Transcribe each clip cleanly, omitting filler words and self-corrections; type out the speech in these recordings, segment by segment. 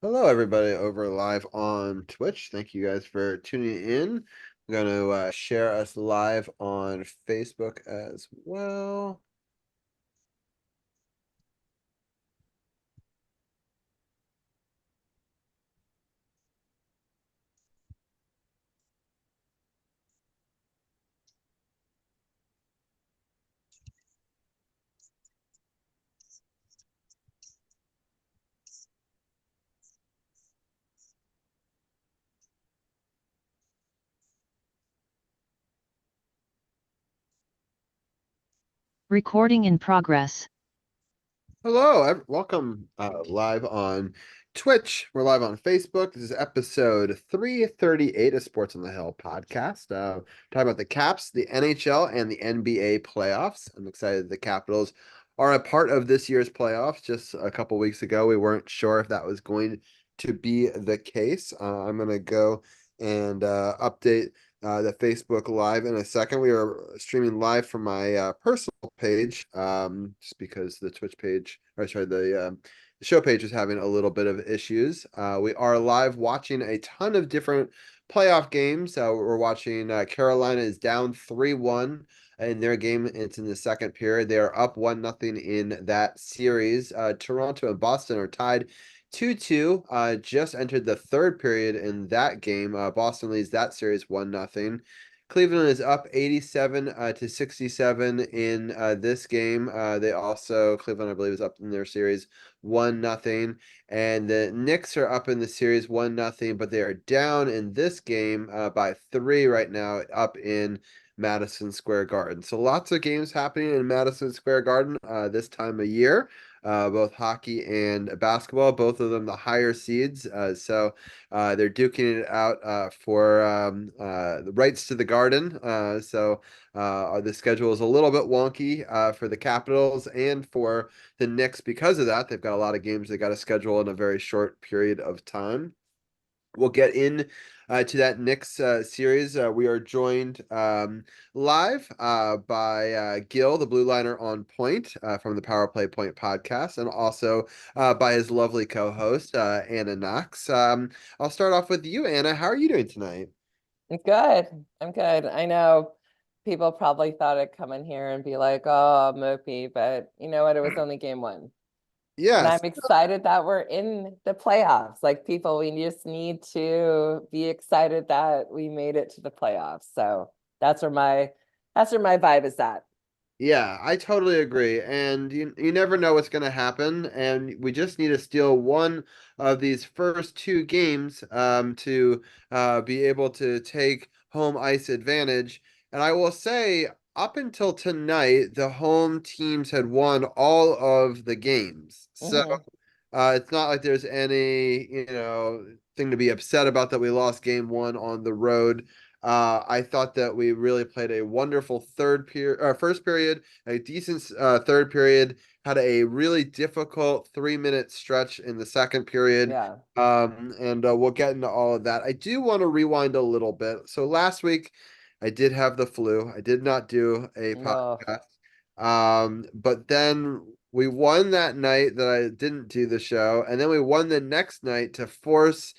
Hello, everybody over live on Twitch. Thank you guys for tuning in. I'm going to share us live on Facebook as well. Recording in progress. Hello, welcome live on Twitch. We're live on Facebook. This is episode 338 of Sports on the Hill podcast. Talking about the Caps, the NHL, and the NBA playoffs. I'm excited the Capitals are a part of this year's playoffs. Just a couple weeks ago, we weren't sure if that was going to be the case. I'm going to go and update the Facebook Live in a second. We are streaming live from my personal page, just because the Twitch page, or sorry, the show page is having a little bit of issues. We are live watching a ton of different playoff games. We're watching Carolina is down 3-1 in their game. It's in the second period. They are up 1-0 in that series. Toronto and Boston are tied 2-2, just entered the third period in that game. Boston leads that series 1-0. Cleveland is up 87 to 67 in this game. They also, Cleveland, I believe, is up in their series 1-0. And the Knicks are up in the series 1-0, but they are down in this game by 3 right now, up in Madison Square Garden. So lots of games happening in Madison Square Garden this time of year, both hockey and basketball, both of them the higher seeds. So they're duking it out for the rights to the Garden. The schedule is a little bit wonky for the Capitals and for the Knicks because of that. They've got a lot of games they got to schedule in a very short period of time. We'll get in to that Knicks series. We are joined live by Gil, the blue liner on point from the Power Play Point podcast, and also by his lovely co-host, Anna Knox. I'll start off with you, Anna. How are you doing tonight? I'm good. I'm good. I know people probably thought I'd come in here and be like, oh, mopey, but you know what? It was only game one. And I'm Yes. excited that we're in the playoffs. Like people, we just need to be excited that we made it to the playoffs. So that's where my that's where my vibe is at. Yeah, I totally agree. And you never know what's going to happen. And we just need to steal one of these first two games to be able to take home ice advantage. And I will say, up until tonight, the home teams had won all of the games. So Hmm. it's not like there's any, thing to be upset about that we lost game one on the road. I thought that we really played a wonderful first period, a decent third period, had a really difficult 3 minute stretch in the second period. Yeah. And we'll get into all of that. I do want to rewind a little bit. So last week, I did have the flu. I did not do a No. podcast. But then we won that night that I didn't do the show, and then we won the next night to force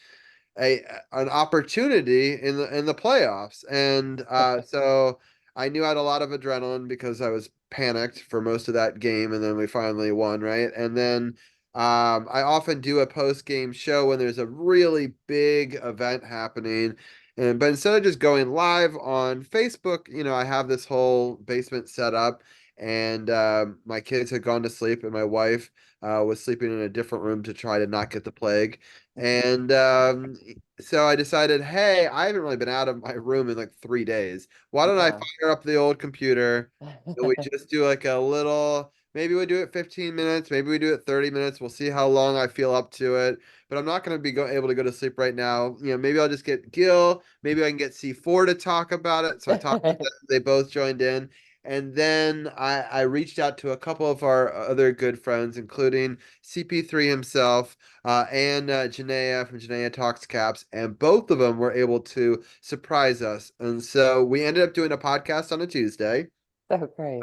a an opportunity in the playoffs. And so I knew I had a lot of adrenaline because I was panicked for most of that game, and then we finally won, right? And then I often do a post game show when there's a really big event happening. But instead of just going live on Facebook, I have this whole basement set up, and my kids had gone to sleep, and my wife was sleeping in a different room to try to not get the plague. And so I decided, hey, I haven't really been out of my room in like 3 days. Why don't I Yeah. fire up the old computer and we just do like a little, maybe we do it 15 minutes, maybe we do it 30 minutes. We'll see how long I feel up to it. But I'm not going to be able to go to sleep right now. Maybe I'll just get Gil. Maybe I can get C4 to talk about it. So I talked to them. They both joined in. And then I reached out to a couple of our other good friends, including CP3 himself and Janaea from Janaea Talks Caps, and both of them were able to surprise us. And so we ended up doing a podcast on a Tuesday. So great.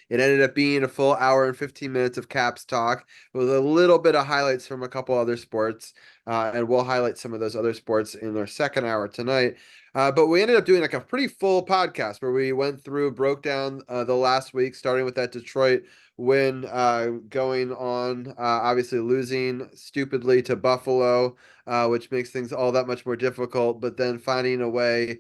It ended up being a full hour and 15 minutes of Caps talk with a little bit of highlights from a couple other sports. And we'll highlight some of those other sports in our second hour tonight. But we ended up doing like a pretty full podcast where we went through, broke down the last week, starting with that Detroit win, going on, obviously losing stupidly to Buffalo, which makes things all that much more difficult, but then finding a way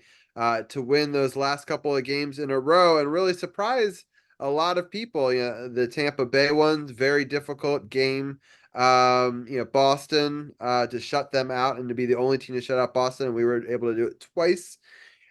to win those last couple of games in a row and really surprise a lot of people. The Tampa Bay one's very difficult game. Boston to shut them out and to be the only team to shut out Boston, and we were able to do it twice.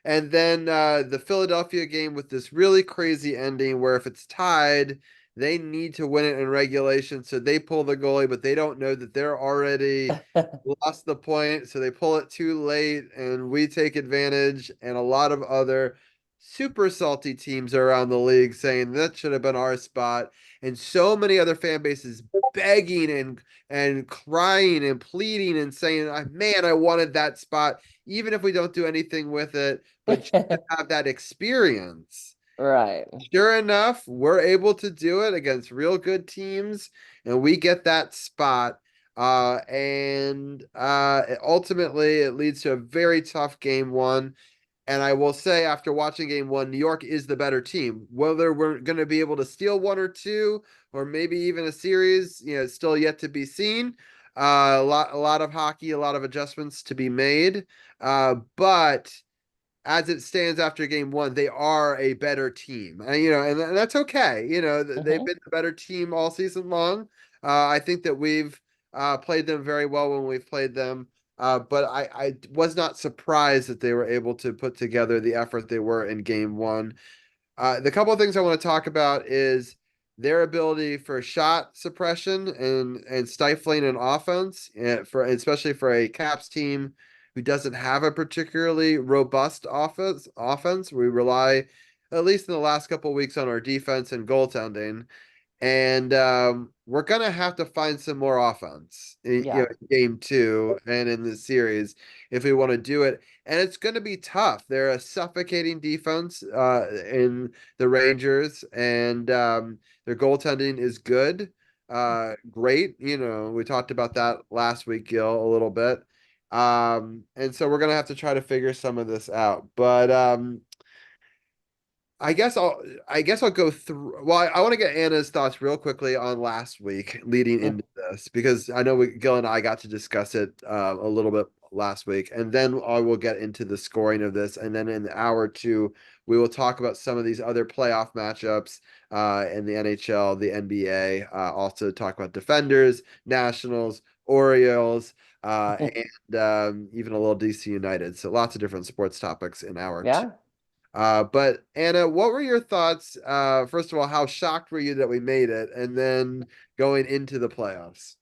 And then the Philadelphia game with this really crazy ending where if it's tied, they need to win it in regulation. So they pull the goalie, but they don't know that they're already lost the point. So they pull it too late, and we take advantage. And a lot of other super salty teams around the league saying that should have been our spot. And so many other fan bases begging and crying and pleading and saying, man, I wanted that spot, even if we don't do anything with it, but just to have that experience. Right. Sure enough, we're able to do it against real good teams, and we get that spot. And ultimately, it leads to a very tough game one. And I will say, after watching game one, New York is the better team. Whether we're going to be able to steal one or two, or maybe even a series, it's still yet to be seen. A lot of hockey, a lot of adjustments to be made. But as it stands after game one, they are a better team, and that's okay. They've Hmm. been a better team all season long. I think that we've played them very well when we've played them. But I was not surprised that they were able to put together the effort they were in game one. The couple of things I want to talk about is their ability for shot suppression and stifling an offense, for especially for a Caps team who doesn't have a particularly robust offense. We rely, at least in the last couple of weeks, on our defense and goaltending. And we're gonna have to find some more offense, Yeah. in game two and in the series if we want to do it. And it's going to be tough. They're a suffocating defense in the Rangers, and their goaltending is good, great. We talked about that last week, Gil, a little bit. And so we're gonna have to try to figure some of this out. But I guess I'll go through. Well, I want to get Anna's thoughts real quickly on last week leading Mm. into this because I know Gil and I got to discuss it a little bit last week, and then I will get into the scoring of this, and then in the hour two we will talk about some of these other playoff matchups in the NHL, the NBA. Also talk about defenders, Nationals, Orioles, and even a little DC United. So lots of different sports topics in hour two. Yeah. But Anna, what were your thoughts? First of all, how shocked were you that we made it, and then going into the playoffs?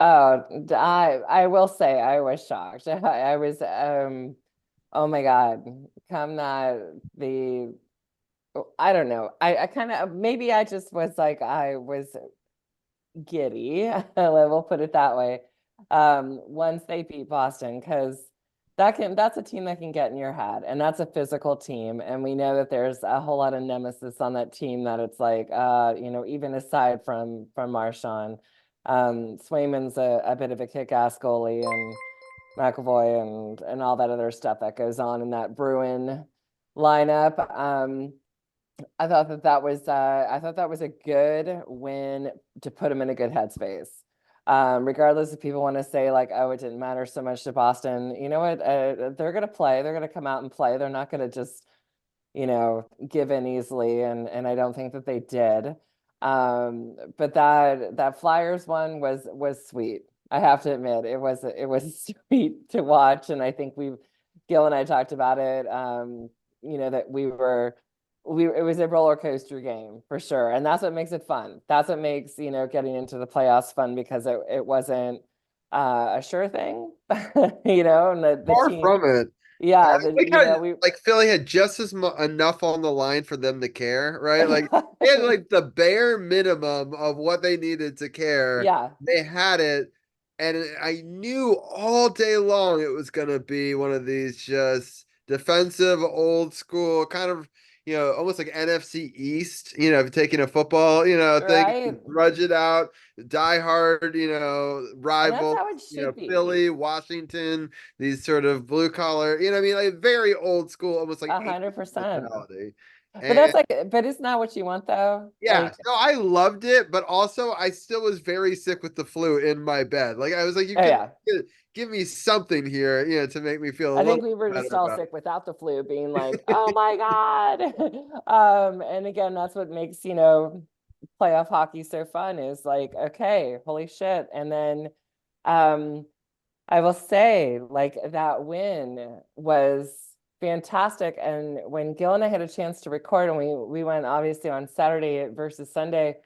I will say I was shocked. I was oh my God. Come that the I don't know. I kind of maybe I just was like I was giddy. We'll put it that way. Once they beat Boston, because that's a team that can get in your head, and that's a physical team. And we know that there's a whole lot of nemesis on that team that it's like, even aside from Marchand, Swayman's a bit of a kick-ass goalie, and McAvoy and all that other stuff that goes on in that Bruin lineup. I thought that was a good win to put him in a good headspace. Regardless if people want to say like, oh, it didn't matter so much to Boston. You know what? They're gonna play. They're gonna come out and play. They're not gonna just, give in easily. And I don't think that they did. But that Flyers one was sweet. I have to admit, it was sweet to watch. And I think Gil and I talked about it. That it was a roller coaster game for sure. And that's what makes it fun. That's what makes, getting into the playoffs fun because it wasn't a sure thing, and the Far team, from it. I yeah, like how like Philly had just enough on the line for them to care, right? Like they had like the bare minimum of what they needed to care. yeah, They had it, and I knew all day long it was gonna be one of these just defensive, old school kind of. almost like NFC East, taking a football, thing, Right. grudge it out, die hard, And that's rival, how it should be. Philly, Washington, these sort of blue collar, I mean, like very old school, almost like 80s 100%. mentality. But And that's like, but isn't that what you want though? yeah, Like, no, I loved it, but also I still was very sick with the flu in my bed. Like I was like, you oh can yeah. give me something here, to make me feel a I little think we were just better all about sick without the flu, being like, oh my God. And again, that's what makes, playoff hockey so fun is like, okay, holy shit. And then um I will say, like, that win was fantastic. And when Gil and I had a chance to record, and we went obviously on Saturday versus Sunday,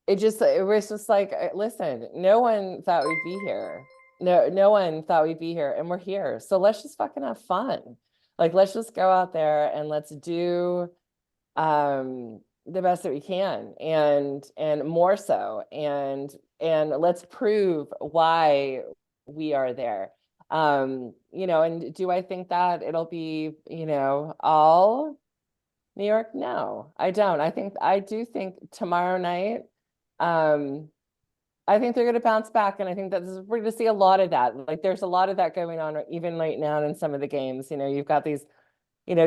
it was just like, listen, no one thought we'd be here. No one thought we'd be here, and we're here. So let's just fucking have fun. Like, let's just go out there and let's do the best that we can, and more so, and let's prove why we are there. And do I think that it'll be, all New York? No, I don't. I do think tomorrow night, um, I think they're going to bounce back, and I think that we're going to see a lot of that. Like, there's a lot of that going on even right now in some of the games. You've got these,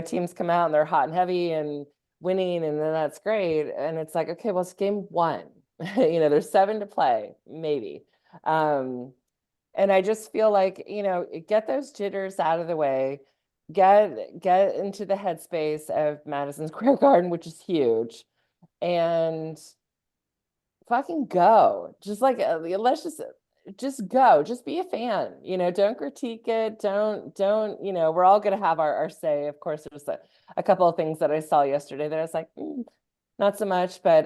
teams come out and they're hot and heavy and winning, and then that's great. And it's like, okay, well, it's game one. There's seven to play, maybe. Um, and I just feel like, get those jitters out of the way, get into the headspace of Madison Square Garden, which is huge, and fucking go. Just like, let's just go, just be a fan, don't critique it, don't, we're all going to have our say. Of course, there's a couple of things that I saw yesterday that I was like, not so much, but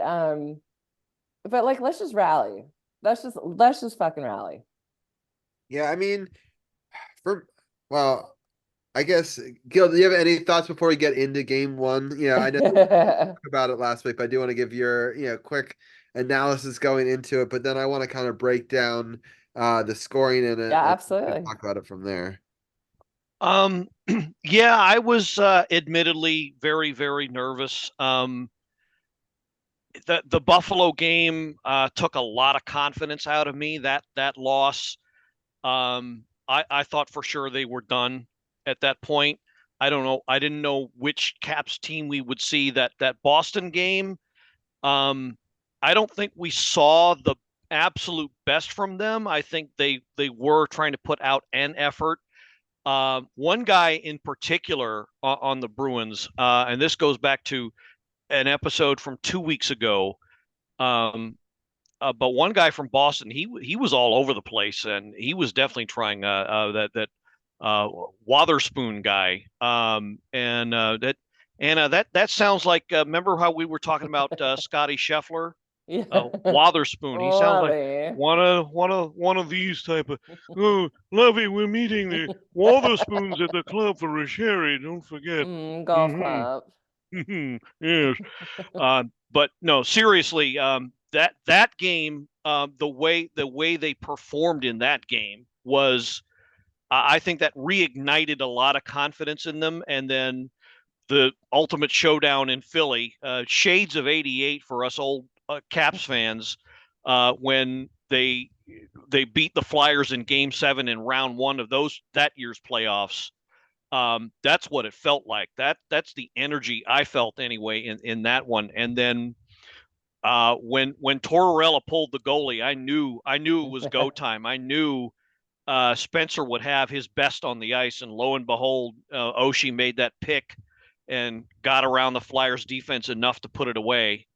like, let's just rally. Let's just fucking rally. Yeah, I mean, for well, I guess Gil, do you have any thoughts before we get into game one? I know we talked about it last week, but I do want to give your quick analysis going into it, but then I want to kind of break down the scoring in it Yeah, and absolutely. talk about it from there. Um, yeah, I was admittedly very, very nervous. The Buffalo game took a lot of confidence out of me. That loss, I thought for sure they were done at that point. I don't know. I didn't know which Caps team we would see. That Boston game. Um, I don't think we saw the absolute best from them. I think they were trying to put out an effort. One guy in particular on the Bruins, and this goes back to an episode from 2 weeks ago. Um, but one guy from Boston, he was all over the place, and he was definitely trying that Wotherspoon guy. That sounds like remember how we were talking about Scotty Scheffler, Yeah. Wotherspoon. He sounds like Lovely. one of these type of. Oh, Lovey, we're meeting the Wotherspoons at the club for a sherry. Don't forget. Golf Mm-hmm. clap. Yes. But no, seriously, that game, the way they performed in that game was, I think that reignited a lot of confidence in them, and then the ultimate showdown in Philly, shades of '88 for us old Caps fans, when they beat the Flyers in Game 7 in Round 1 of that year's playoffs. That's what it felt like. That's the energy I felt anyway in that one. And then when Tortorella pulled the goalie, I knew it was go time. I knew Spencer would have his best on the ice, and lo and behold, Oshie made that pick and got around the Flyers defense enough to put it away.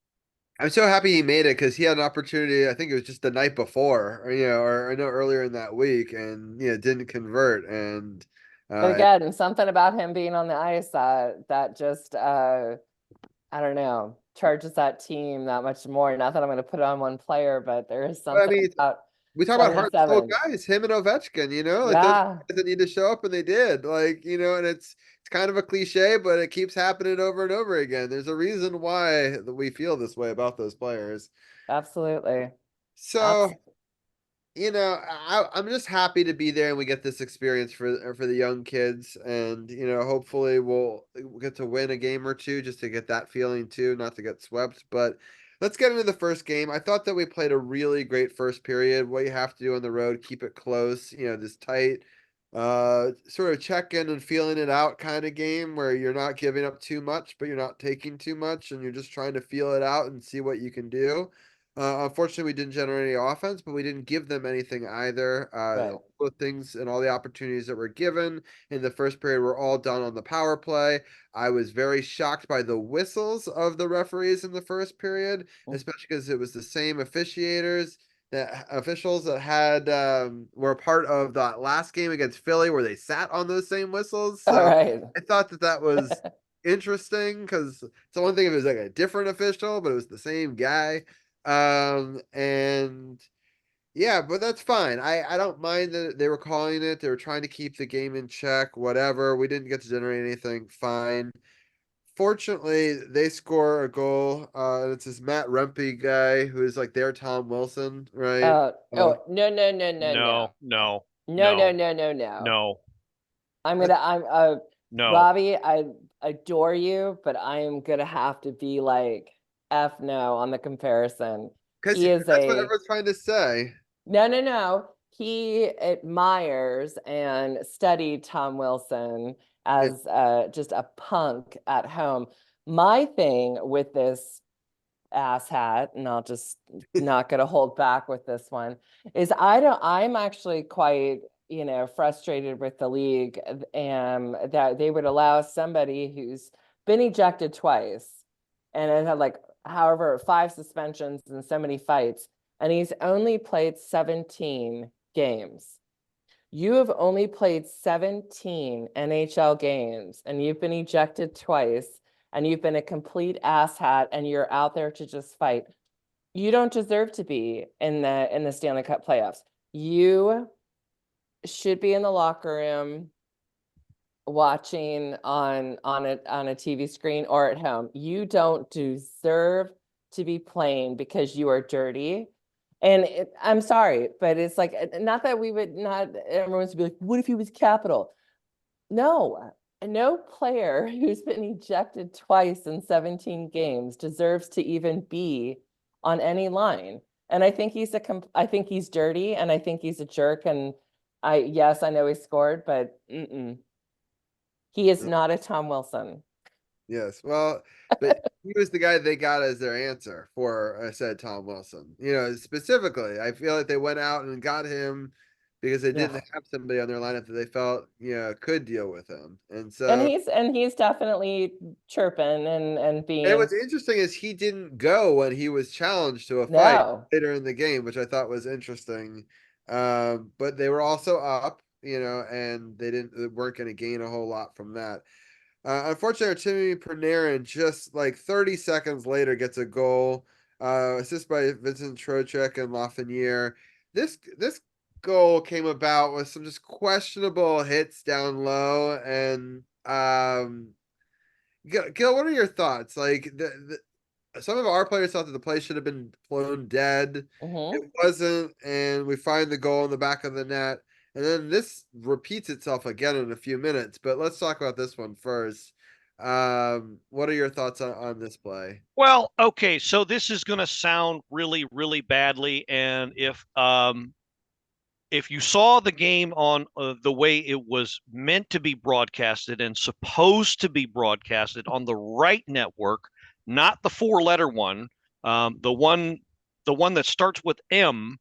I'm so happy he made it because he had an opportunity. I think it was just the night before, or I know earlier in that week, and didn't convert. And But uh, again, something about him being on the ice that just I don't know, charges that team that much more. Not that I'm going to put it on one player, but there is I something mean, about we talk about playing heart and soul seven. guys, him and Ovechkin. Like those Yeah, guys that need to show up, and they did. Like and it's kind of a cliche, but it keeps happening over and over again. There's a reason why we feel this way about those players. absolutely. So Absolutely. I'm just happy to be there and we get this experience for the young kids, and hopefully we'll get to win a game or two just to get that feeling too, not to get swept. But let's get into the first game. I thought that we played a really great first period. What you have to do on the road, keep it close, this tight, sort of check in and feeling it out kind of game where you're not giving up too much, but you're not taking too much, and you're just trying to feel it out and see what you can do. Unfortunately, we didn't generate any offense, but we didn't give them anything either. Right. All the things and all the opportunities that were given in the first period were all done on the power play. I was very shocked by the whistles of the referees in the first period, especially because it was the same officials that had were a part of that last game against Philly where they sat on those same whistles. All So right. I thought that was interesting because it's the one thing if it was like a different official, but it was the same guy. And yeah, but that's fine. I don't mind that they were calling it. They were trying to keep the game in check, whatever. We didn't get to generate anything, fine. Fortunately, they score a goal. And it's this Matt Rempe guy who is like their Tom Wilson, right? Oh, no, no, no, no, no. No, no, No, no, no, no, no, no. no, I'm no. Robbie, I adore you, but I am gonna have to be like F no on the comparison. Because He is that's what a everyone's trying to say. no, no, no. He admires and studied Tom Wilson Yeah. as just a punk at home. My thing with this asshat, and I'll just not gonna hold back with this one, is I'm actually quite, frustrated with the league and that they would allow somebody who's been ejected twice and it had like however 5 suspensions and so many fights, and he's only played 17 games. You have only played 17 NHL games and you've been ejected twice and you've been a complete asshat and you're out there to just fight. You don't deserve to be in the Stanley Cup playoffs. You should be in the locker room watching on a TV screen or at home. You don't deserve to be playing because you are dirty. And I'm sorry, but it's like, not that we would not, everyone's be like, what if he was capital? No, no player who's been ejected twice in 17 games deserves to even be on any line. And I think I think he's dirty and I think he's a jerk. And yes, I know he scored, but he is not a Tom Wilson. Yes. Well, but he was the guy they got as their answer for said Tom Wilson. Specifically, I feel like they went out and got him because they didn't Ugh. have somebody on their lineup that they felt, could deal with him. And And so, he's definitely chirping and and being what's interesting is he didn't go when he was challenged to a fight no. later in the game, which I thought was interesting. But they were also up, and they weren't going to gain a whole lot from that. Unfortunately, Timmy Panarin just like 30 seconds later gets a goal, assist by Vincent Trocheck and Lafreniere. This goal came about with some just questionable hits down low, and Gil, what are your thoughts? Like some of our players thought that the play should have been blown dead. Mhm. It wasn't, and we find the goal in the back of the net. And then this repeats itself again in a few minutes. But let's talk about this one first. What are your thoughts on this play? Well, okay, so this is going to sound really, really badly, and if you saw the game on the way it was meant to be broadcasted and supposed to be broadcasted on the right network, not the four-letter one, the one that starts with M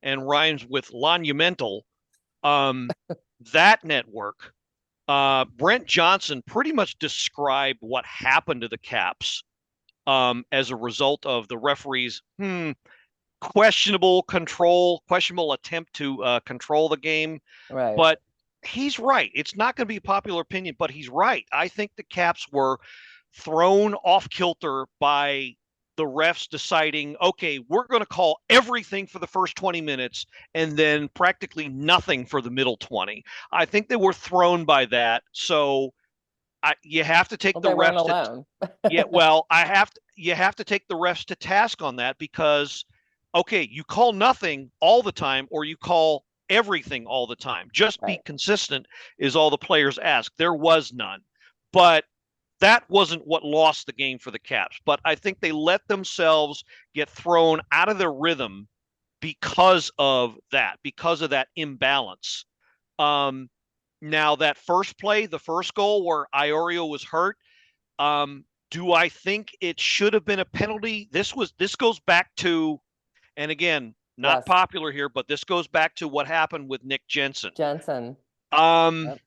and rhymes with monumental, that network, Brent Johnson pretty much described what happened to the Caps as a result of the referees' questionable attempt to control the game. Right. But he's right. It's not going to be popular opinion, but he's right. I think the Caps were thrown off kilter by the refs deciding, okay, we're going to call everything for the first 20 minutes and then practically nothing for the middle 20. I think they were thrown by that. So you have to take Well, the they weren't refs alone. you have to take the refs to task on that because okay, you call nothing all the time or you call everything all the time. Just be Right. consistent is all the players ask. There was none. But that wasn't what lost the game for the Caps. But I think they let themselves get thrown out of their rhythm because of that imbalance. Um, Now that first play, the first goal where Iorio was hurt, do I think it should have been a penalty? This goes back to, and again, not Yes. popular here, but this goes back to what happened with Nick Jensen. Jensen. Um, Yep.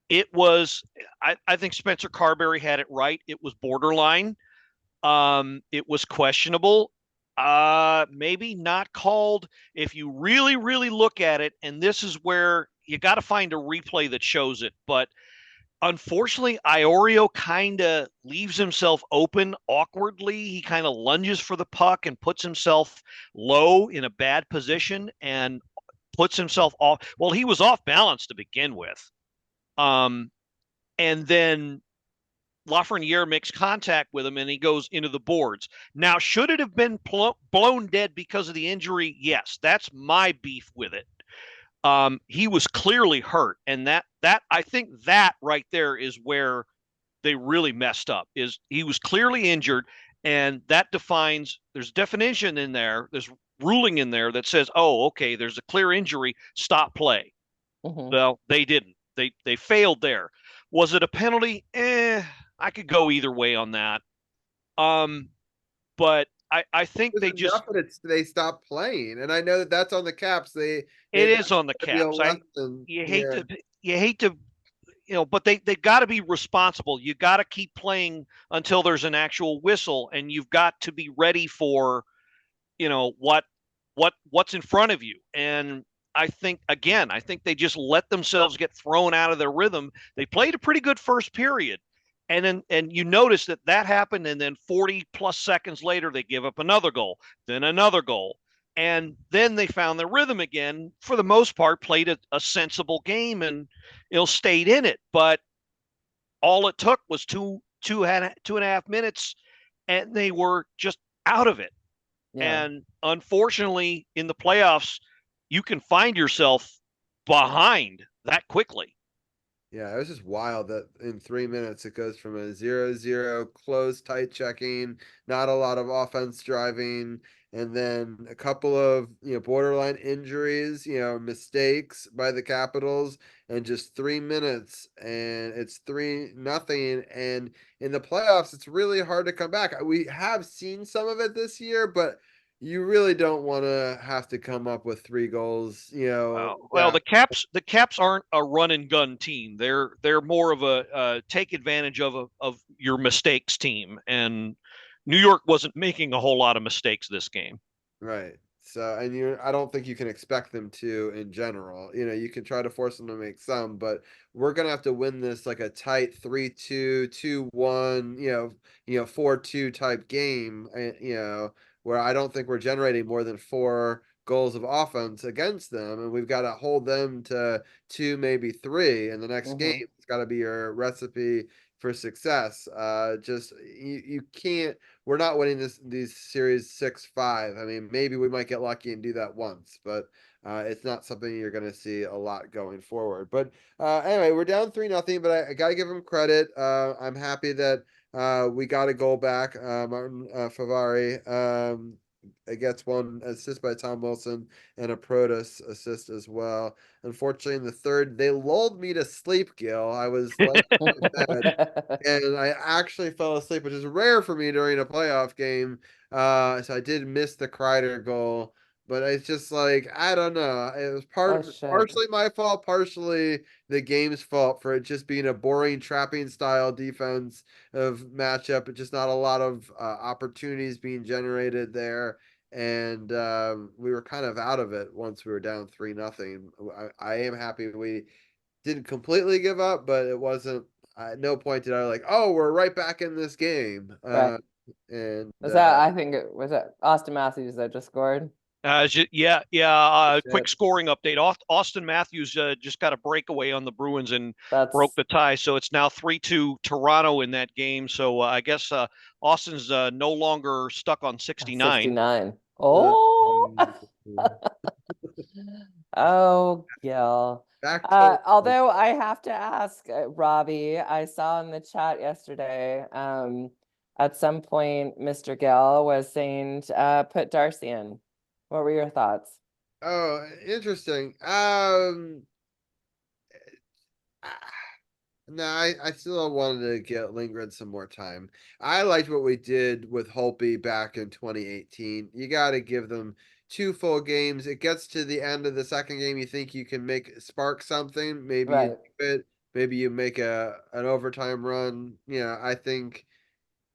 it was, I think Spencer Carberry had it right. It was borderline. It was questionable. Maybe not called. If you really, really look at it, and this is where you got to find a replay that shows it, but unfortunately, Iorio kind of leaves himself open awkwardly. He kind of lunges for the puck and puts himself low in a bad position and puts himself off. Well, he was off balance to begin with. Um, and then Lafreniere makes contact with him and he goes into the boards. Now, should it have been blown dead because of the injury? Yes, that's my beef with it. He was clearly hurt, and that I think that right there is where they really messed up. Is he was clearly injured, and that defines. There's definition in there. There's ruling in there that says, oh, okay, there's a clear injury. Stop play. Mm-hmm. Well, they didn't. They failed there. Was it a penalty? I could go either way on that. But I think It they was just enough that they stopped playing, and I know that that's on the Caps. it That's is on the to be a Caps. lesson. You hate Yeah, to you hate to but they got to be responsible. You got to keep playing until there's an actual whistle, and you've got to be ready for what's in front of you. And I think they just let themselves get thrown out of their rhythm. They played a pretty good first period, and you notice that happened, and then 40 plus seconds later they give up another goal, then another goal, and then they found their rhythm again. For the most part, played a sensible game and stayed in it. But all it took was two and a half minutes, and they were just out of it. Yeah. And unfortunately, in the playoffs, you can find yourself behind that quickly. yeah, it was just wild that in 3 minutes it goes from a 0-0 close, tight checking, not a lot of offense driving, and then a couple of borderline injuries, mistakes by the Capitals, and just 3 minutes, and it's 3-0. And in the playoffs, it's really hard to come back. We have seen some of it this year, but you really don't want to have to come up with 3 goals, Well, the Caps aren't a run and gun team. They're more of a take advantage of your mistakes team, and New York wasn't making a whole lot of mistakes this game. Right. So, and I don't think you can expect them to in general. You can try to force them to make some, but we're gonna have to win this like a tight 3-2, 2-1, 4-2 type game, where I don't think we're generating more than 4 goals of offense against them, and we've got to hold them to 2, maybe 3 in the next game. Mm-hmm. It's got to be your recipe for success. Just you can't. We're not winning these series 6-5. I mean, maybe we might get lucky and do that once, but it's not something you're going to see a lot going forward. But anyway, we're down 3-0, but I got to give him credit. I'm happy that we got a goal back. Martin Favari gets one assist by Tom Wilson and a Protas assist as well. Unfortunately, in the third, they lulled me to sleep, Gil. I was laying in bed and I actually fell asleep, which is rare for me during a playoff game. So I did miss the Kreider goal, but it's just like I don't know. It was Oh shit. partially my fault, partially the game's fault for it just being a boring trapping style defense of matchup. But just not a lot of opportunities being generated there. And we were kind of out of it once we were down 3-0. I am happy we didn't completely give up, but it wasn't at no point did I like, oh, we're right back in this game. Right. And Was that, I think it was that Austin Matthews that just scored? Yeah. Shit. Quick scoring update. Austin Matthews just got a breakaway on the Bruins and broke That's the tie, so it's now 3-2 Toronto in that game. So I guess Austin's no longer stuck on 69. 69. uh, Oh, Oh, Gil. Back to Although I have to ask, Robbie, I saw in the chat yesterday, at some point, Mr. Gill was saying put Darcy in. What were your thoughts? Oh, interesting. No, I still wanted to get Lindgren some more time. I liked what we did with Holtby back in 2018. You got to give them 2 full games. It gets to the end of the second game, you think you can spark something. Maybe you Right, do it. Maybe you make an overtime run. I think.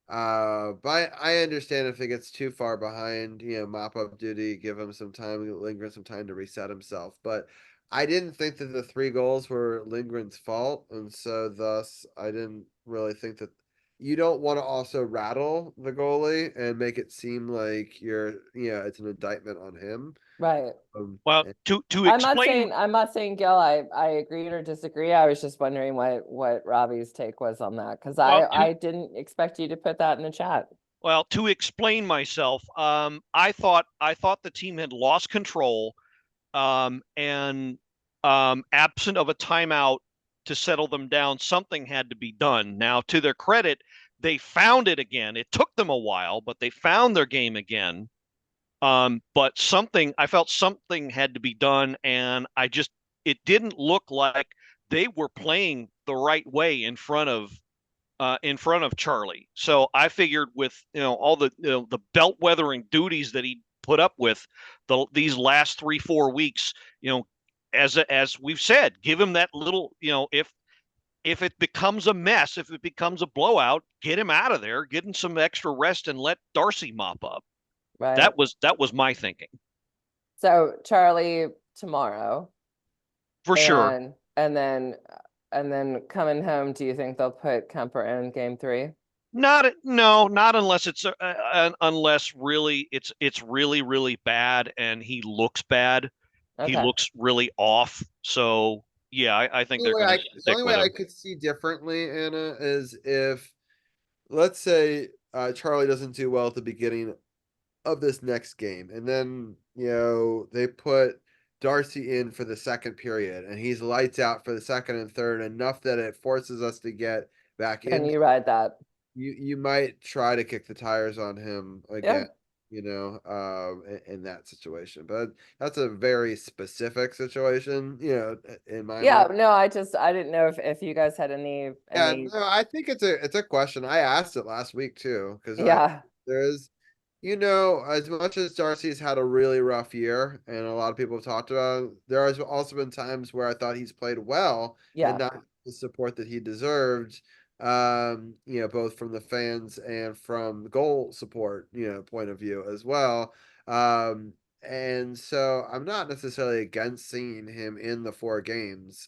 But I understand if it gets too far behind, mop up duty, give him some time, Lindgren some time to reset himself. But I didn't think that the 3 goals were Lindgren's fault, and so thus I didn't really think that you don't want to also rattle the goalie and make it seem like it's an indictment on him. right. Well, And to explain, I'm not saying, Gil, I agreed or disagree. I was just wondering what Robbie's take was on that, because well, I didn't expect you to put that in the chat. to explain myself, I thought the team had lost control, and absent of a timeout to settle them down, something had to be done. Now, to their credit, they found it again. It took them a while, but they found their game again. But I felt something had to be done, and it didn't look like they were playing the right way in front of Charlie. So I figured with all the belt weathering duties that he put up with these last 3-4 weeks, as we've said, give him that little, if it becomes a mess, if it becomes a blowout, get him out of there, get him some extra rest, and let Darcy mop up. Right. That was my thinking So Charlie tomorrow, for sure. and then coming home, do you think they'll put Kemper in game 3? Not unless unless really it's really really bad and he looks bad. He Okay. looks really off. So yeah, I think the they're only going way to I, the stick only way with I him. could see differently, Anna, is if, let's say, Charlie doesn't do well at the beginning of this next game, and then they put Darcy in for the second period, and he's lights out for the second and third, enough that it forces us to get back Can in. you ride that? You might try to kick the tires on him Yeah. again, in that situation, but that's a very specific situation, in my Yeah, mind. no, I didn't know if you guys had Yeah, any. no, I think it's a question. I asked it last week too, because Yeah, there is, as much as Darcy's had a really rough year, and a lot of people have talked about, there has also been times where I thought he's played well and yeah. not the support that he deserved. Both from the fans and from goal support, point of view as well. And so I'm not necessarily against seeing him in the 4 games,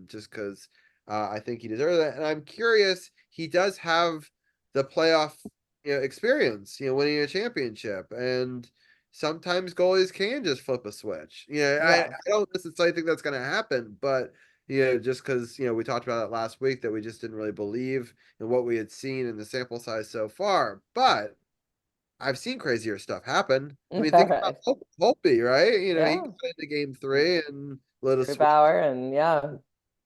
just because I think he deserves that. And I'm curious, he does have the playoff experience, winning a championship. And sometimes goalies can just flip a switch. I Yeah. don't necessarily think that's going to happen, but just because we talked about it last week that we just didn't really believe in what we had seen in the sample size so far. But I've seen crazier stuff happen. I mean, All think about right. Holtby, right? He Yeah. got into game 3 and lit a switch, Grubauer and yeah.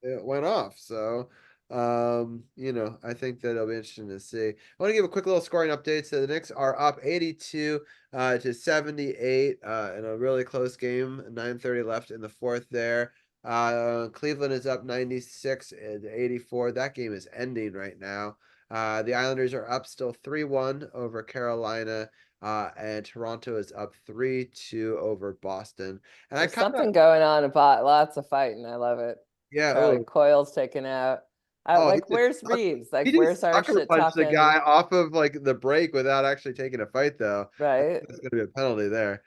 it went off. So, I think that it'll be interesting to see. I want to give a quick little scoring update. So the Knicks are up 82 to 78 in a really close game. 9:30 left in the fourth there. Cleveland is up 96 and 84. That game is ending right now. The Islanders are up still 3-1 over Carolina. And Toronto is up 3-2 over Boston. And I There's kind of, something going on about lots of fighting. I love it. yeah, Charlie Coyle's taken out. oh, Like, where's Reeves? Like, he where's just our sucker shit punched the talking? guy off of like the break without actually taking a fight, though. I think Right? there's gonna be a penalty there.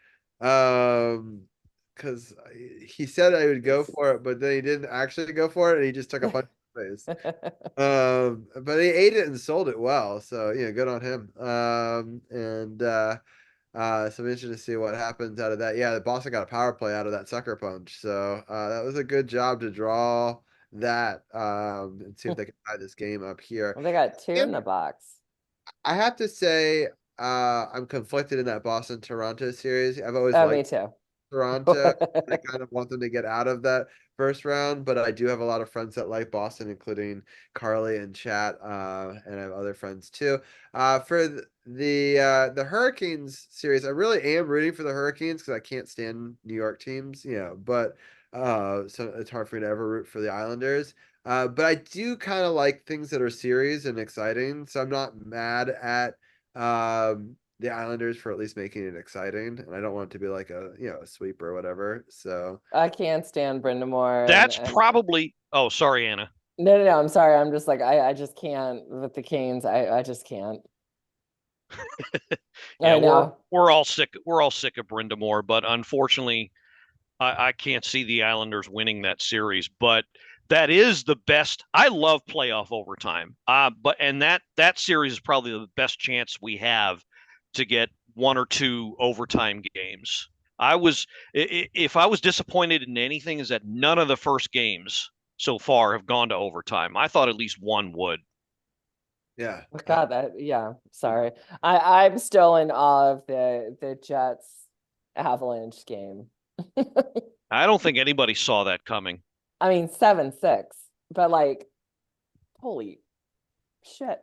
Because he said I would go It's for it, but then he didn't actually go for it, and he just took a punch in the face. But he ate it and sold it well, so good on him. So I'm interested to see what happens out of that. Yeah, the Boston got a power play out of that sucker punch, so that was a good job to draw that, and see if they can tie this game up here. Well, they got two in And the box. I have to say, I'm conflicted in that Boston-Toronto series. I've always Oh, me liked too. Toronto. I kind of want them to get out of that first round, but I do have a lot of friends that like Boston, including Carly and Chat, and I have other friends too. For the Hurricanes series, I really am rooting for the Hurricanes because I can't stand New York teams, but so it's hard for me to ever root for the Islanders. But I do kind of like things that are series and exciting, so I'm not mad at the Islanders for at least making it exciting, and I don't want it to be like a sweep or whatever. So I can't stand Brenda Moore That's and probably. Oh, sorry, Anna. no, I'm sorry. I'm just like I just can't with the Canes. I just can't. Yeah, I know. we're all sick. We're all sick of Brenda Moore, but unfortunately, I can't see the Islanders winning that series. But that is the best. I love playoff overtime. But and that series is probably the best chance we have to get one or two overtime games. If I was disappointed in anything, is that none of the first games so far have gone to overtime. I thought at least one would. yeah, Oh, God, yeah, sorry. I'm still in awe of the Jets Avalanche game. I don't think anybody saw that coming. I mean 7-6, but like holy shit.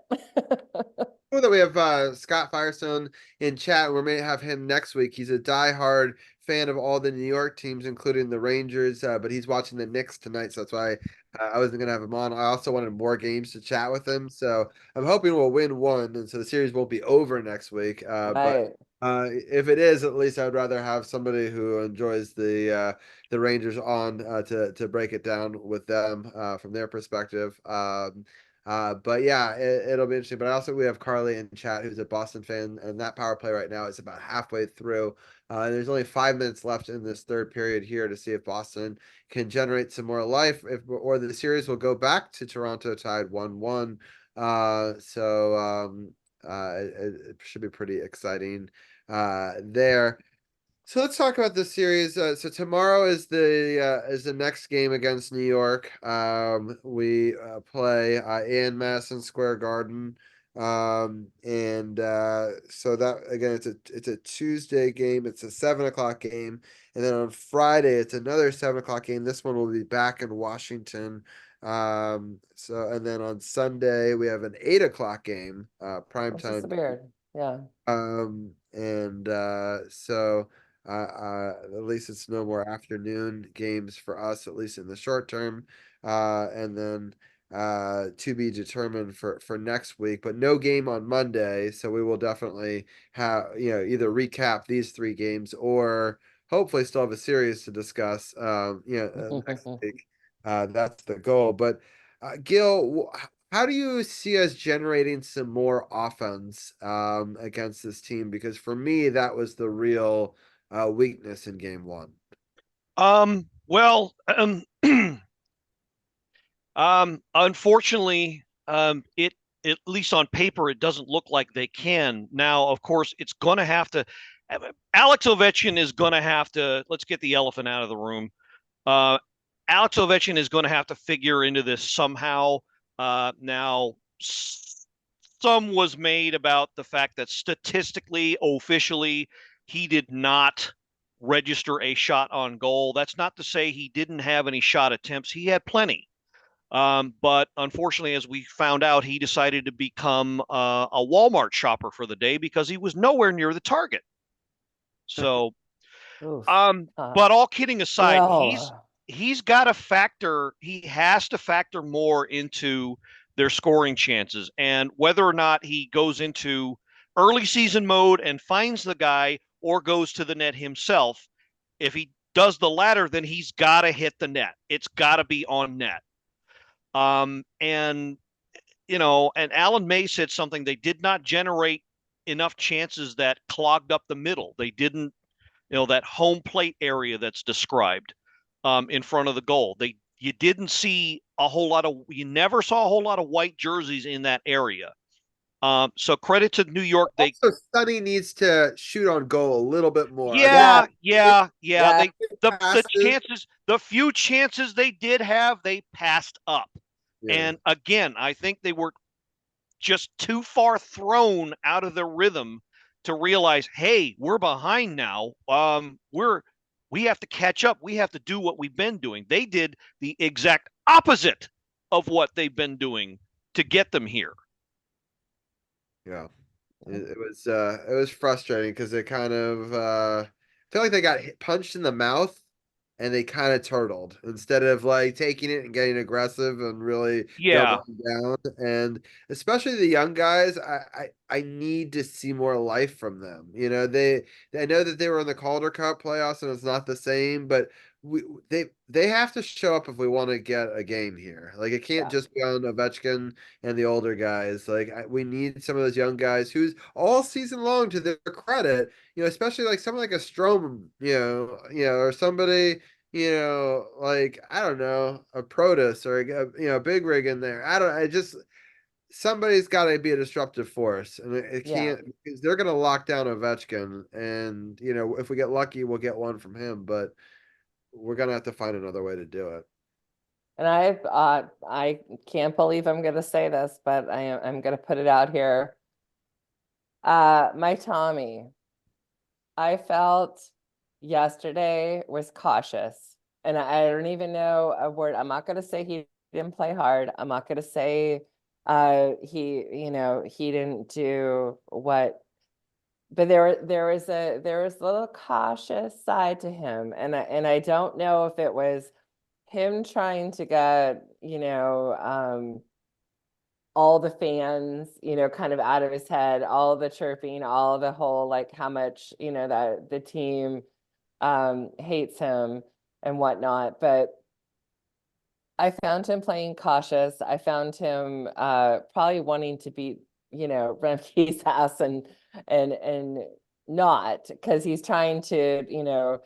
cool that we have Scott Firestone in chat. We may have him next week. He's a diehard fan of all the New York teams, including the Rangers, but he's watching the Knicks tonight, so that's why I wasn't gonna have him on. I also wanted more games to chat with him, so I'm hoping we'll win one, and so the series won't be over next week. But Right. if it is, at least I'd rather have somebody who enjoys the Rangers on to break it down with them from their perspective. But yeah, it'll be interesting. But also we have Carly in chat who's a Boston fan, and that power play right now is about halfway through. There's only 5 minutes left in this third period here to see if Boston can generate some more life, or the series will go back to Toronto tied 1-1. It should be pretty exciting there. So let's talk about this series. So tomorrow is the next game against New York. We play in Madison Square Garden, and so that again, it's a Tuesday game. It's a 7 o'clock game, and then on Friday it's another 7 o'clock game. This one will be back in Washington. So and then on Sunday we have an 8 o'clock game, prime It's just a time. beard. Yeah. And so at least it's no more afternoon games for us, at least in the short term. And then to be determined for next week, but no game on Monday. So we will definitely have, either recap these three games or hopefully still have a series to discuss, next week. That's the goal. But Gil, how do you see us generating some more offense against this team? Because for me, that was the real weakness in game one. Well, unfortunately, it at least on paper, it doesn't look like they can. Now, of course, it's going to have to. Alex Ovechkin is going to have to. Let's get the elephant out of the room. Uh, Alex Ovechkin is going to have to figure into this somehow. Now, some was made about the fact that statistically, officially, he did not register a shot on goal. That's not to say he didn't have any shot attempts. He had plenty. But unfortunately, as we found out, he decided to become a Walmart shopper for the day because he was nowhere near the target. So, Oof. but all kidding aside, Oh, he's got to factor. He has to factor more into their scoring chances, and whether or not he goes into early season mode and finds the guy or goes to the net himself. If he does the latter, then he's got to hit the net. It's got to be on net. And and Alan May said something. They did not generate enough chances that clogged up the middle. They didn't, that home plate area that's described in front of the goal. You didn't see a whole lot of, you never saw a whole lot of white jerseys in that area. So credit to New York. Also, Sonny needs to shoot on goal a little bit more. I think yeah, Yeah. yeah. The passes. chances, the few chances they did have, they passed up. Yeah. And again, I think they were just too far thrown out of their rhythm to realize, hey, we're behind now. We have to catch up. We have to do what we've been doing. They did the exact opposite of what they've been doing to get them here. Yeah. It was frustrating because it kind of feel like they got punched in the mouth and they kind of turtled instead of like taking it and getting aggressive and really Yeah. doubling down. And especially the young guys, I need to see more life from them. You know, I know that they were in the Calder Cup playoffs and it's not the same, but they have to show up if we want to get a game here. Like it can't Yeah. just be on Ovechkin and the older guys. Like we need some of those young guys who's all season long, to their credit, especially like someone like a Strom, or somebody, like I don't know, a Protus or a Big Rig in there. I just somebody's got to be a disruptive force, and it Yeah. can't because they're going to lock down Ovechkin, and if we get lucky, we'll get one from him, but we're gonna have to find another way to do it. And I can't believe I'm going to say this, but I'm going to put it out here. My Tommy, I felt yesterday was cautious, and I don't even know a word. I'm not going to say he didn't play hard. I'm not going to say he didn't do what, but there was a little cautious side to him, and I don't know if it was him trying to get all the fans, kind of out of his head, all the chirping, all the whole like how much, that the team hates him and whatnot. But I found him playing cautious. I found him probably wanting to beat, Remke's ass and not, because he's trying to,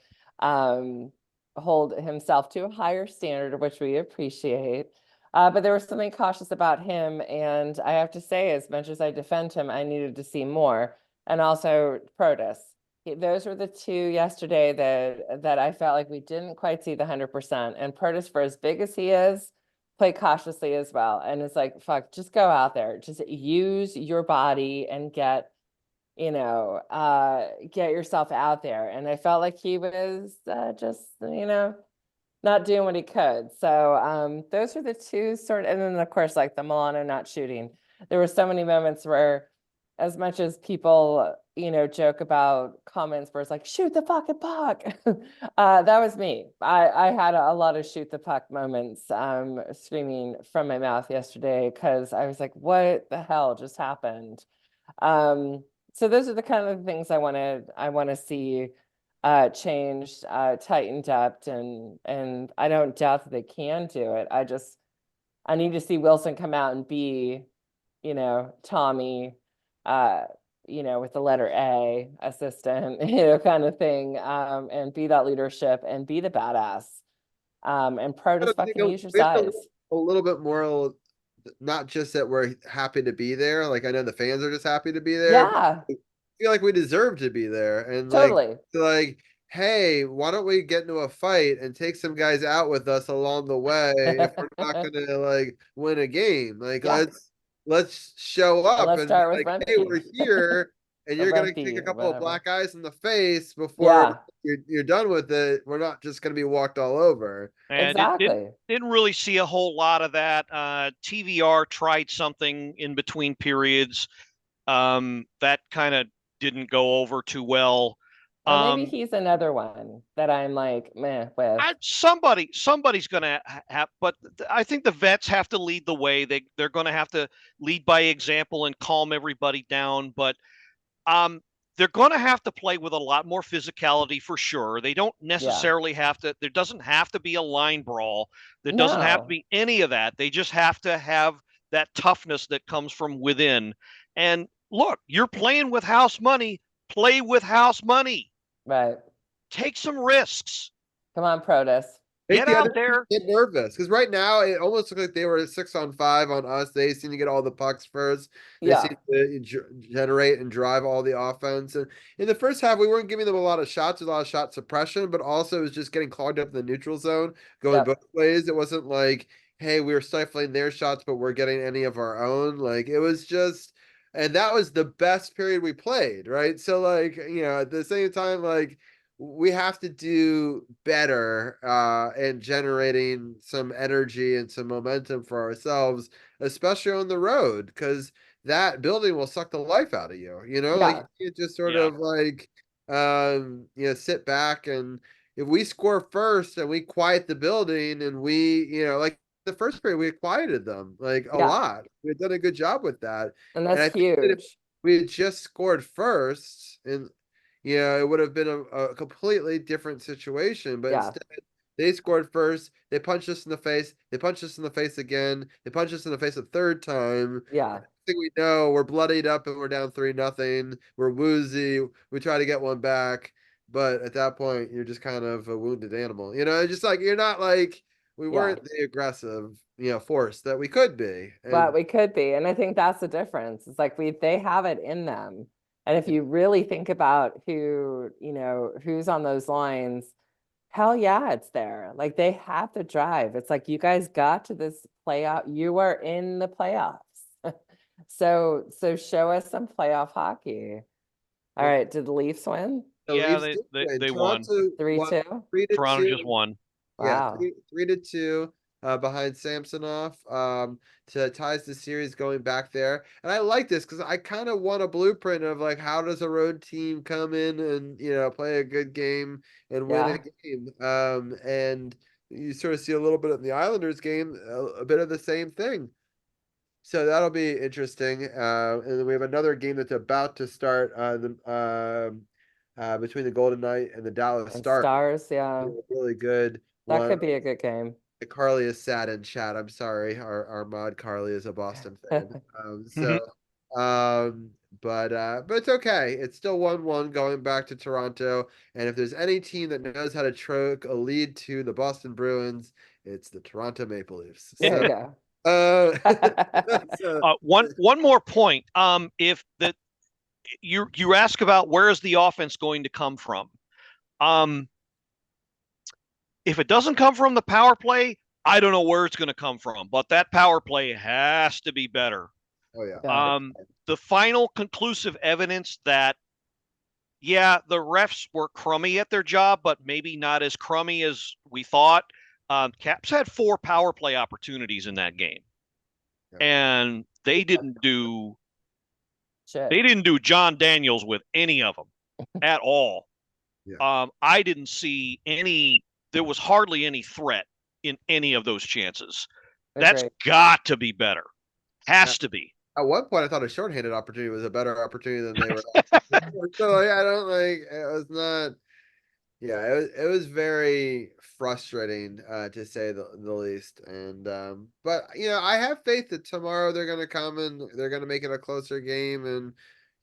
hold himself to a higher standard, which we appreciate. But there was something cautious about him. And I have to say, as much as I defend him, I needed to see more. And also Protus. Those were the two yesterday that I felt like we didn't quite see the 100%. And Protus, for as big as he is, play cautiously as well. And it's like, fuck, just go out there, just use your body and get yourself out there. And I felt like he was just, not doing what he could. So those are the two sort of, and then of course, like the Milano not shooting. There were so many moments where, as much as people, joke about comments where it's like, shoot the fucking puck. That was me. I had a lot of shoot the puck moments screaming from my mouth yesterday because I was like, what the hell just happened? So those are the kind of things I want to see changed, tightened up, and I don't doubt that they can do it. I need to see Wilson come out and be, Tommy, with the letter A assistant, kind of thing, and be that leadership and be the badass. And Protus fucking use your size. A little bit more, not just that we're happy to be there. Like I know the fans are just happy to be there. Yeah, I feel like we deserve to be there, and totally. like, hey, why don't we get into a fight and take some guys out with us along the way if we're not gonna like win a game? Like Yeah. let's show And up let's and be start with like, hey, Remke we're here, and or you're gonna kick Remke a or couple of whatever. black eyes in the face before Yeah, you're done with it. We're not just gonna be walked all over. And it exactly. didn't really see a whole lot of that. TVR tried something in between periods. That kind of didn't go over too well. Or maybe Um, he's another one that I'm like meh with. somebody's going to have, but I think the vets have to lead the way. They're going to have to lead by example and calm everybody down. But um, they're going to have to play with a lot more physicality for sure. They don't Yeah. necessarily have to. There doesn't have to be a line brawl. There doesn't have to No. be any of that. They just have to have that toughness that comes from within. And look, you're playing with house money. Play with house money. Right. Take some risks. Come on, Protus. Make Get the out other team there. get nervous because right now it almost looked like they were 6-on-5 on us. They seem to get all the pucks first. They Yeah. seem to generate and drive all the offense. And in the first half, we weren't giving them a lot of shots, a lot of shot suppression, but also it was just getting clogged up in the neutral zone, going Yep. both ways. It wasn't like, hey, we were stifling their shots, but we're getting any of our own. Like it was just and that was the best period we played, right? So like, at the same time, like we have to do better in generating some energy and some momentum for ourselves, especially on the road, because that building will suck the life out of you. Like Yeah, you can't just sort Yeah. of like sit back. And if we score first and we quiet the building, and we, like the first period, we quieted them like a yeah, lot. We've done a good job with that. and And that's I think that if huge. we had just scored first, and it would have been a completely different situation. But Yeah, instead, they scored first. They punched us in the face. They punched us in the face again. They punched us in the face a third time. yeah. I think we know we're bloodied up and we're down 3-0. We're woozy. We try to get one back, but at that point, you're just kind of a wounded animal. Just like you're not like we Yeah, weren't the aggressive, force that we could be. but And we could be. And I think that's the difference. It's like they have it in them. And if you really think about who's on those lines, hell yeah, it's there. Like they have to drive. It's like you guys got to this playoff. You are in the playoffs. So show us some playoff hockey. All right, did the Leafs win? the Yeah, Leafs they did they, win. they won. Toronto Three won two. three to Toronto two. just won. Yeah, Wow. three to two behind Samsonov to ties the series going back there. And I like this because I kind of want a blueprint of like how does a road team come in and play a good game and win a Yeah. game. And you sort of see a little bit in the Islanders game, a bit of the same thing. So that'll be interesting. And then we have another game that's about to start between the Golden Knight and the Dallas And Stars. Stars, yeah. Really good That one. could be a good game. Carly is sad in chat. I'm sorry. Our mod Carly is a Boston fan. Mhm. Um, but it's okay. It's still 1-1 going back to Toronto. And if there's any team that knows how to choke a lead to the Boston Bruins, it's the Toronto Maple Leafs. There So you go. so One more point. If the you ask about where is the offense going to come from? Um, if it doesn't come from the power play, I don't know where it's going to come from, but that power play has to be better. oh yeah. Yeah. The final conclusive evidence that, yeah, the refs were crummy at their job, but maybe not as crummy as we thought. Caps had 4 power play opportunities in that game, Yeah. and Shit. they didn't do John Daniels with any of them at all. Yeah. I didn't see any. There was hardly any threat in any of those chances. That's Agreed. got to be better. Has to be. At one point, I thought a shorthanded opportunity was a better opportunity than they were. So like, I don't like. It was not. Yeah, it was very frustrating to say the least. And but I have faith that tomorrow they're gonna come and they're gonna make it a closer game. And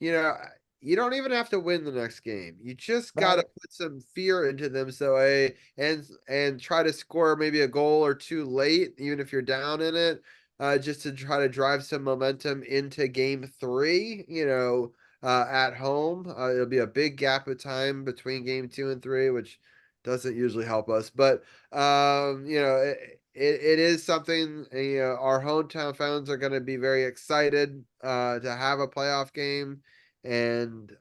you know, you don't even have to win the next game. You just gotta Right. put some fear into them, so and try to score maybe a goal or two late, even if you're down in it, just to try to drive some momentum into game three. At home. It'll be a big gap of time between game 2 and 3, which doesn't usually help us. But it is something. Our hometown fans are going to be very excited to have a playoff game, and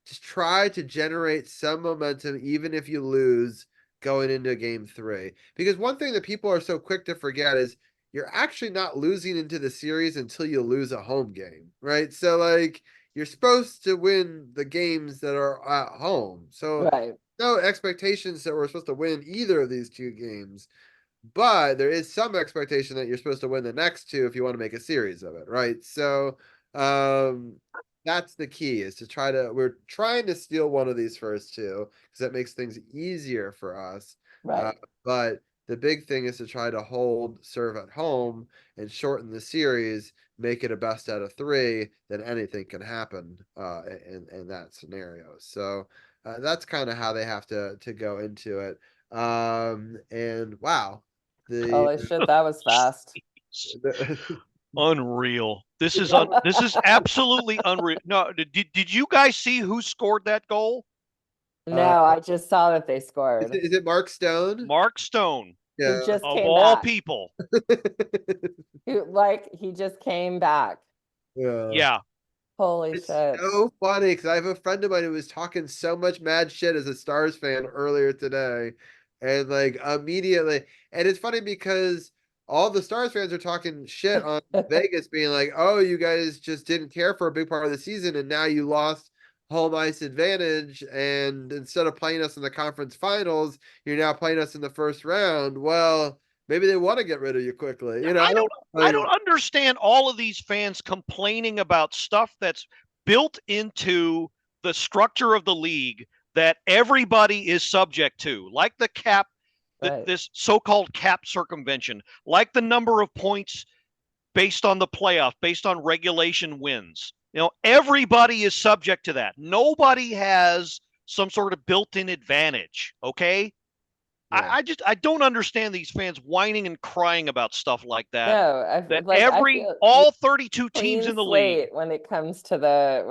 just try to generate some momentum, even if you lose going into game 3. Because one thing that people are so quick to forget is you're actually not losing into the series until you lose a home game, right? So like you're supposed to win the games that are at home. So Right. no expectations that we're supposed to win either of these 2 games. But there is some expectation that you're supposed to win the next 2 if you want to make a series of it, right? So um that's the key, is to we're trying to steal one of these first 2 because that makes things easier for us. Right. But the big thing is to try to serve at home and shorten the series, make it a best out of 3, then anything can happen in that scenario. So that's kind of how they have to go into it. And wow, the, Holy shit, that was fast. the Unreal. This is absolutely unreal. No, did you guys see who scored that goal? No, I just saw that they scored. is it Mark Stone? Mark Stone, Who Yeah. just of came all back. people. He just came back. Yeah. Yeah. Holy It's shit. so funny because I have a friend of mine who was talking so much mad shit as a Stars fan earlier today. And like immediately, and it's funny because all the Stars fans are talking shit on Vegas, being like, oh, you guys just didn't care for a big part of the season, and now you lost home ice advantage. And instead of playing us in the conference finals, you're now playing us in the first round. Well, maybe they want to get rid of you quickly, you I know? don't I Like, don't understand all of these fans complaining about stuff that's built into the structure of the league that everybody is subject to, like the cap, Right. this so-called cap circumvention, like the number of points based on the playoff, based on regulation wins. Everybody is subject to that. Nobody has some sort of built-in advantage. Okay. yeah. I don't understand these fans whining and crying about stuff like that. No, That I feel we all 32 teams clean in the league. slate when it comes to the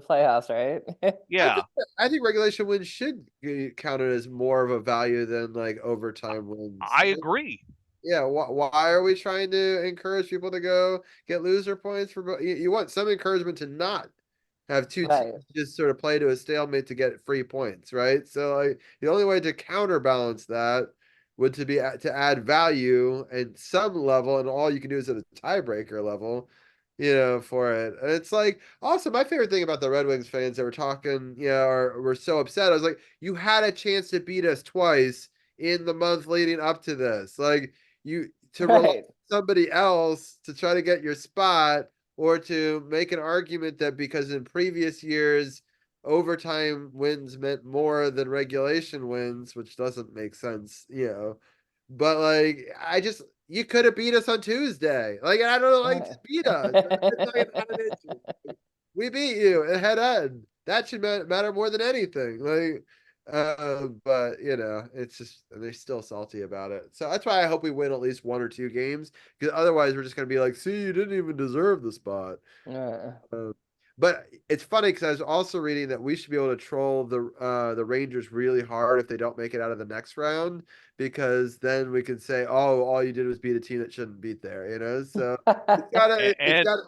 playoffs, right? I Yeah. think I think regulation wins should be counted as more of a value than like overtime wins. I agree. Yeah, why are we trying to encourage people to go get loser points for you want some encouragement to not have two teams Right. just sort of play to a stalemate to get free points, right? So like the only way to counterbalance that would to be to add value at some level, and all you can do is at a tiebreaker level, for it. And it's like also my favorite thing about the Red Wings fans that were talking, or were so upset. I was like, you had a chance to beat us twice in the month leading up to this. Like you to rely on Right. somebody else to try to get your spot, or to make an argument that because in previous years overtime wins meant more than regulation wins, which doesn't make sense. But like you could have beat us on Tuesday. Like I don't know, like Right. just beat us. It's not an issue. We beat you head on. That should matter more than anything. Like but it's just they're still salty about it. So that's why I hope we win at least one or two games, because otherwise we're just gonna be like, see, you didn't even deserve the spot. Uh, Uh, but it's funny because I was also reading that we should be able to troll the Rangers really hard if they don't make it out of the next round, because then we can say, oh, all you did was beat a team that shouldn't beat there. So it's And gotta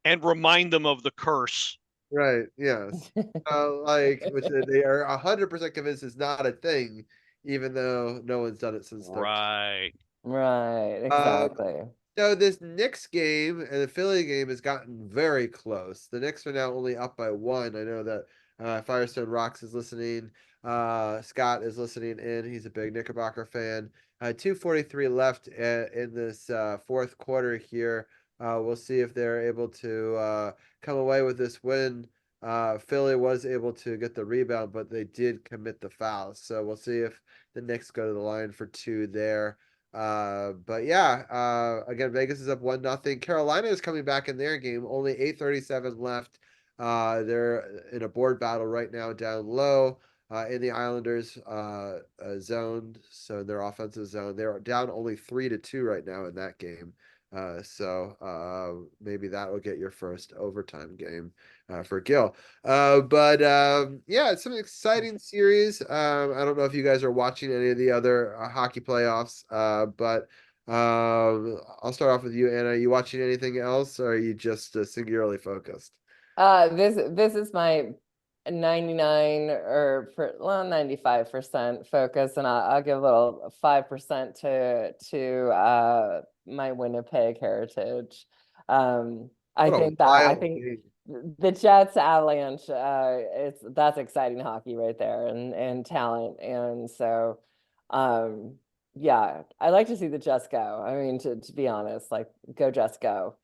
and remind them of the curse. right, yes. Like which they are 100% convinced is not a thing, even though no one's done it since 13. Right. Right, Um, exactly. so this Knicks game and the Philly game has gotten very close. The Knicks are now only up by one. I know that Firestone Rocks is listening. Scott is listening in. He's a big Knickerbocker fan. 2:43 left in this fourth quarter here. We'll see if they're able to come away with this win. Philly was able to get the rebound, but they did commit the fouls. So we'll see if the Knicks go to the line for two there. But yeah, again, Vegas is up 1-0. Carolina is coming back in their game. Only 8:37 left. They're in a board battle right now down low in the Islanders zone. So in their offensive zone, they're down only 3-2 right now in that game. So maybe that will get your first overtime game for Gil. But yeah, it's an exciting series. I don't know if you guys are watching any of the other hockey playoffs, but I'll start off with you, Anna. Are you watching anything else, or are you just singularly focused? This is my 99 or 95% focus, and I'll give a little 5% to my Winnipeg heritage. I What a think that I wild think game. the Jets Avalanche, that's exciting hockey right there, and talent. And so yeah, I like to see the Jets go. I mean, to be honest, like, go Jets go.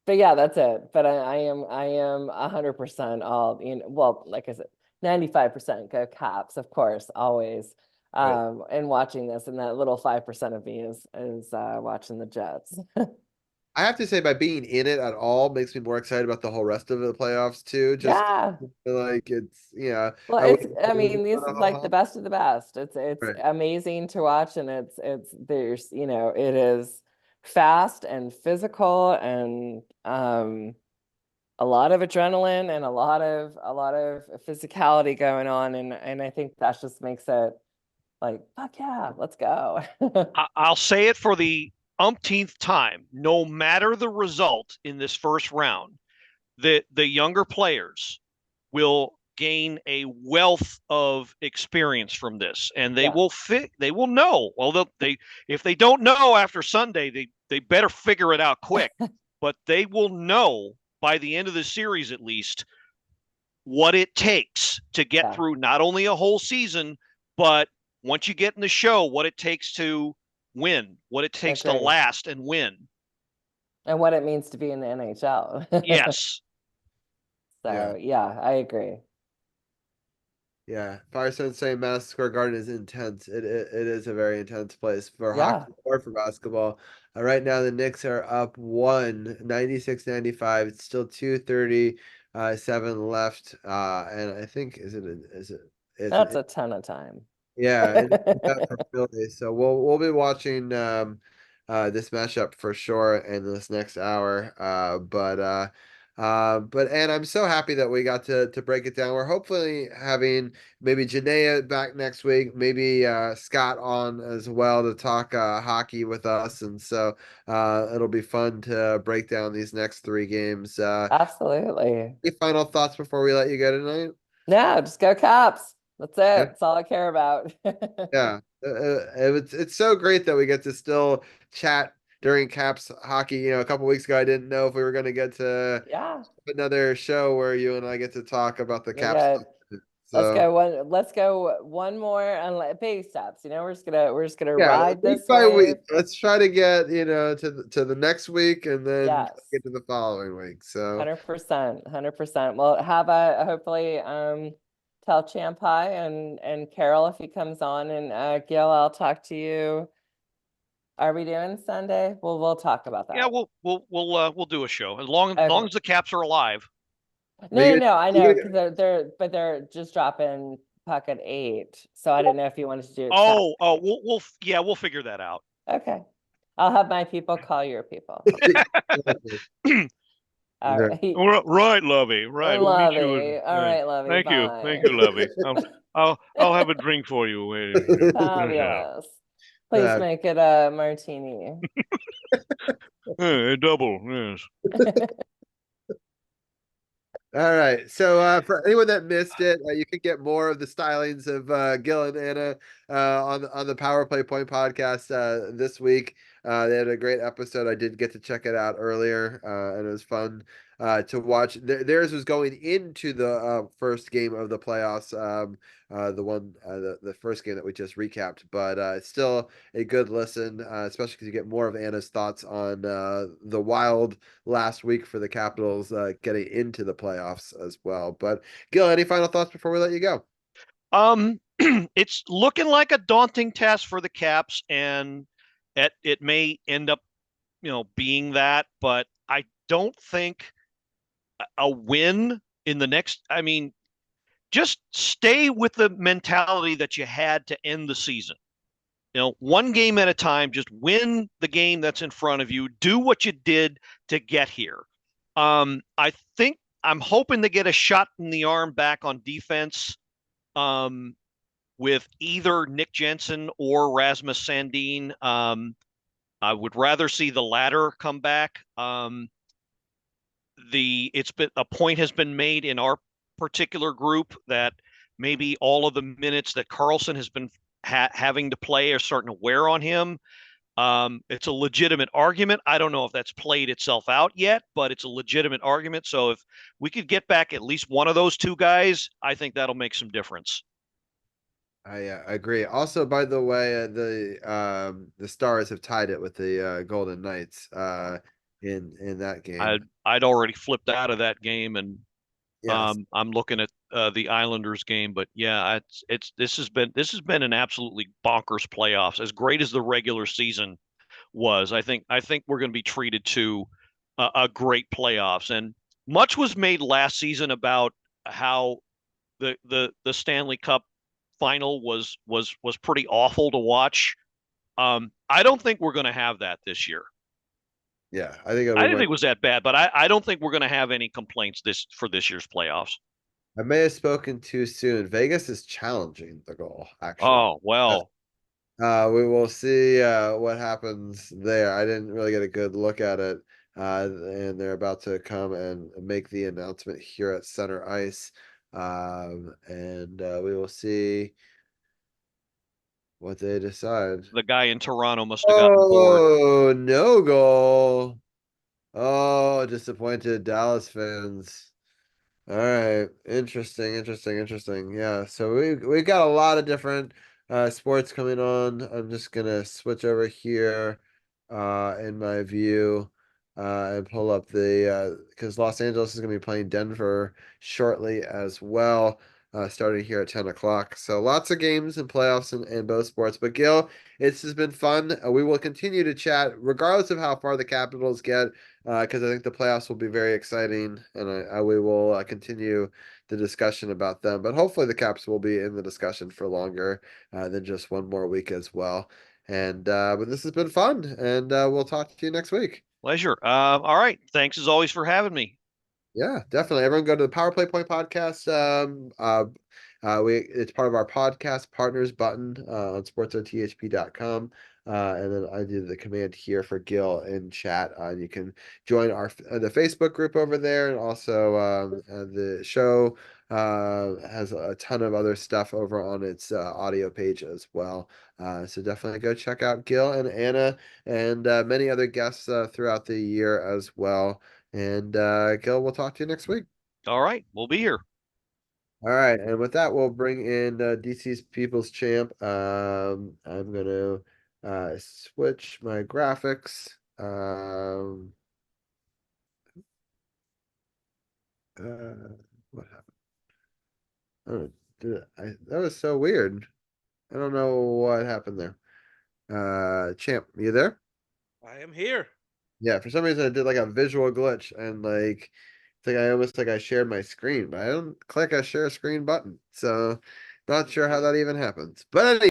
But yeah, that's it. But I am 100% all, well, like I said, 95% go Caps, of course, always. Right. And watching this, and that little 5% of me is watching the Jets. I have to say, by being in it at all makes me more excited about the whole rest of the playoffs too. Just Yeah. like it's Well, I I mean, these are like the best of the best. It's right. amazing to watch, and there's, it is fast and physical, and a lot of adrenaline, and a lot of physicality going on, and I think that just makes it like, fuck yeah, let's go. I'll say it for the umpteenth time, no matter the result in this first round, the younger players will gain a wealth of experience from this, and they will know. Well, they if they don't know after Sunday, they better figure it out quick. But they will know by the end of the series at least what it takes to get through not only a whole season, but once you get in the show, what it takes to win, what it takes to last and win. And what it means to be in the NHL. Yes. So, yeah, I agree. Yeah, Firestone saying Madison Square Garden is intense. It is a very intense place for hockey or for basketball. Right now, the Knicks are up 96-95. It's still 2:37 left. And I think That's a ton of time. Yeah, Philly. So we'll be watching this matchup for sure in this next hour. But and I'm so happy that we got to break it down. We're hopefully having maybe Janaea back next week, maybe Scott on as well to talk hockey with us, and so it'll be fun to break down these next three games. Absolutely. Any final thoughts before we let you go tonight? No, just go Caps. That's it. That's all I care about. Yeah, it's so great that we get to still chat during Caps hockey. You know, a couple weeks ago, I didn't know if we were going to get to another show where you and I get to talk about the Caps. So let's go one more and baby steps. You know, we're just gonna ride week this by wave. week. Let's try to get to the next week and then get to the following week. So 100%. Well, have a hopefully tell Champai and Carol if he comes on, and Gil, I'll talk to you. Are we doing Sunday? We'll talk about that. Yeah, we'll do a show as long as the Caps are alive. No, I know, because they're just dropping puck at 8, so I didn't know if you wanted to do it. We'll figure that out. Okay, I'll have my people call your people. All right. Right, Lovey. Right. Lovey. All right, Lovey. Thank you. Bye. Thank you, Lovey. I'll have a drink for you. Wait. Fabulous. Please make it a martini. A double, yes. All right. So for anyone that missed it, you can get more of the stylings of Gil and Anna on the Power Play Point podcast this week. They had a great episode. I did get to check it out earlier, and it was fun to watch. Theirs was going into the first game of the playoffs, the first game that we just recapped. But it's still a good listen, especially because you get more of Anna's thoughts on the wild last week for the Capitals getting into the playoffs as well. But Gil, any final thoughts before we let you go? It's looking like a daunting task for the Caps, and it may end up, being that, but I don't think a win in the next, just stay with the mentality that you had to end the season. One game at a time, just win the game that's in front of you. Do what you did to get here. I think I'm hoping to get a shot in the arm back on defense with either Nick Jensen or Rasmus Sandin. I would rather see the latter come back. It's been a point has been made in our particular group that maybe all of the minutes that Carlson has been having to play are starting to wear on him. It's a legitimate argument. I don't know if that's played itself out yet, but it's a legitimate argument. So if we could get back at least one of those two guys, I think that'll make some difference. I agree. Also, by the way, the Stars have tied it with the Golden Knights in that game. I'd already flipped out of that game, and I'm looking at the Islanders game. But yeah, this has been an absolutely bonkers playoffs. As great as the regular season was, I think we're going to be treated to a great playoffs. And much was made last season about how the Stanley Cup final was pretty awful to watch. I don't think we're going to have that this year. Yeah, I didn't think it was that bad, but I don't think we're going to have any complaints for this year's playoffs. I may have spoken too soon. Vegas is challenging the goal, actually. Oh, well. We will see what happens there. I didn't really get a good look at it. And they're about to come and make the announcement here at center ice. And we will see what they decide. The guy in Toronto must have gotten bored. Oh, no goal. Oh, disappointed Dallas fans. All right, interesting. Yeah, so we got a lot of different sports coming on. I'm just gonna switch over here in my view and pull up the because Los Angeles is gonna be playing Denver shortly as well, starting here at 10 o'clock. So lots of games and playoffs in both sports. But Gil, it's just been fun. We will continue to chat regardless of how far the Capitals get because I think the playoffs will be very exciting, and we will continue the discussion about them. But hopefully, the Caps will be in the discussion for longer than just one more week as well. And but this has been fun, and we'll talk to you next week. Pleasure. All right. Thanks as always for having me. Yeah, definitely. Everyone go to the Power Play Point podcast. We it's part of our podcast partners button on sportsothp.com. And then I do the command here for Gil in chat. You can join our the Facebook group over there, and also the show has a ton of other stuff over on its audio page as well. So definitely go check out Gil and Anna and many other guests throughout the year as well. And Gil, we'll talk to you next week. All right. We'll be here. All right, and with that, we'll bring in DC's People's Champ. I'm gonna switch my graphics. What happened? Oh, that was so weird. I don't know what happened there. Champ, you there? I am here. Yeah, for some reason I did like a visual glitch and like it's like I almost like I shared my screen, but I don't click a share screen button. So not sure how that even happens. But anyway.